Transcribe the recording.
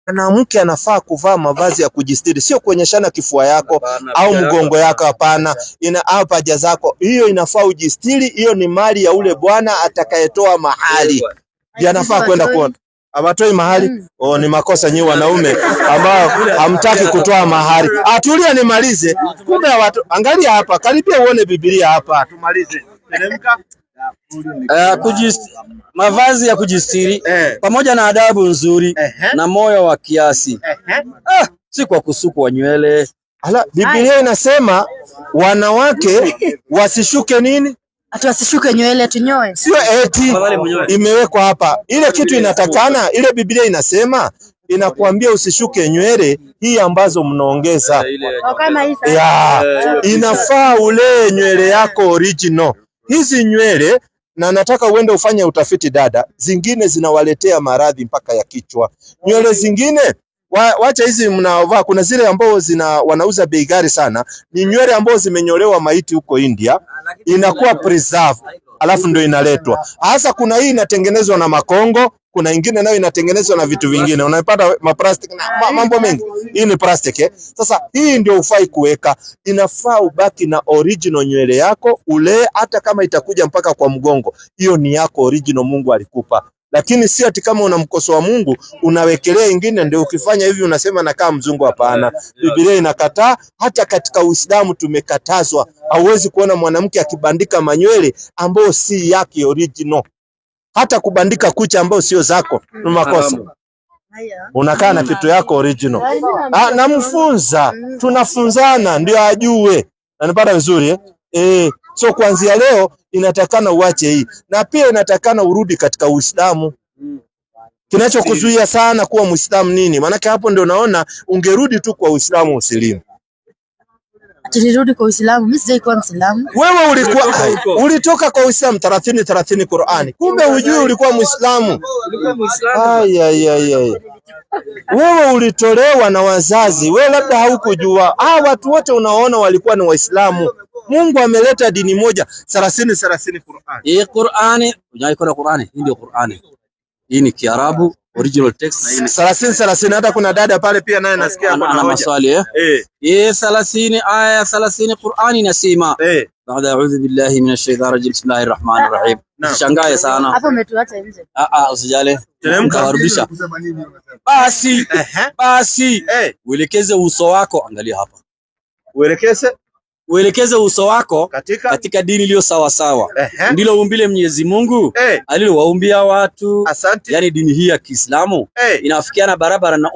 Mwanamke anafaa kuvaa mavazi ya kujistiri, sio kuonyeshana kifua yako au mgongo yako, hapana. Au paja zako, hiyo inafaa ujistiri. Hiyo ni mali ya ule bwana atakayetoa mahali, ndiye anafaa kwenda kuona. Abatoi mahali. Ni makosa nyinyi wanaume ambao hamtaki kutoa mahali. Atulia nimalize. Kumbe watu, angalia hapa, karibia uone Biblia hapa, tumalize. Teremka. Mavazi ya kujistiri pamoja na adabu nzuri na moyo wa kiasi. Si kwa kusukwa nywele. Biblia inasema wanawake wasishuke nini? Ati wasishuke nywele, tunyoe. Sio eti imewekwa hapa. Ile kitu inatakana, ile Biblia inasema, inakuambia usishuke nywele hii ambazo mnaongeza. Inafaa ule nywele yako original. Hizi nywele, na nataka uende ufanye utafiti dada, zingine zinawaletea maradhi mpaka ya kichwa. Nywele zingine wacha hizi mnaovaa, kuna zile ambao wanauza bei ghali sana, ni nywele ambao zimenyolewa maiti huko India, inakuwa preserve, alafu ndio inaletwa. Hasa kuna hii inatengenezwa na makongo, kuna ingine nayo inatengenezwa na vitu vingine. Unapata maplastic na mambo mengi. Hii ni plastic Sasa hii ndio ufai kuweka. Inafaa ubaki na original nywele yako ule, hata kama itakuja mpaka kwa mgongo. Hiyo ni yako original, Mungu alikupa. Lakini si ati kama unamkosoa Mungu unawekelea ingine ndio ukifanya hivi unasema nakaa mzungu, hapana. Biblia inakataa, hata katika Uislamu tumekatazwa. Hauwezi kuona mwanamke akibandika manywele ambao si yake original. Hata kubandika kucha ambao sio zako ni makosa. Unakaa na kitu yako original. Namfunza, tunafunzana ndio ajue. Nanipata vizuri So kuanzia leo inatakana uache hii, na pia inatakana urudi katika Uislamu. Kinachokuzuia sana kuwa Muislamu nini? Maana hapo ndio naona ungerudi tu kwa Uislamu usilimu. Tulirudi kwa Uislamu, mimi sijai kuwa Muislamu. Wewe ulitoka kwa Uislamu 30 Qur'ani. Kumbe hujui ulikuwa Muislamu. Wewe ulitolewa na wazazi, wewe labda haukujua. Watu wote unaona walikuwa ni Waislamu. Mungu ameleta dini moja 30 Qur'ani. Hii Qur'ani, unaikona Qur'ani, hii ndio Qur'ani. Hii ni Kiarabu original text na hii 30 hata kuna dada pale pia naye nasikia hapa ana maswali Hii 30 aya 30 Qur'ani inasema baada a'udhu billahi minash shaitani rajim bismillahir rahmanir rahim. Shangae sana. Hapo umetuacha nje. Usijale. Warudisha. Basi. Uelekeze uso wako, angalia hapa. Uelekeze uso wako katika dini iliyo sawa sawa. Ndilo umbile Mwenyezi Mungu alilowaumbia watu. Yani dini hii ya Kiislamu inafikiana barabara na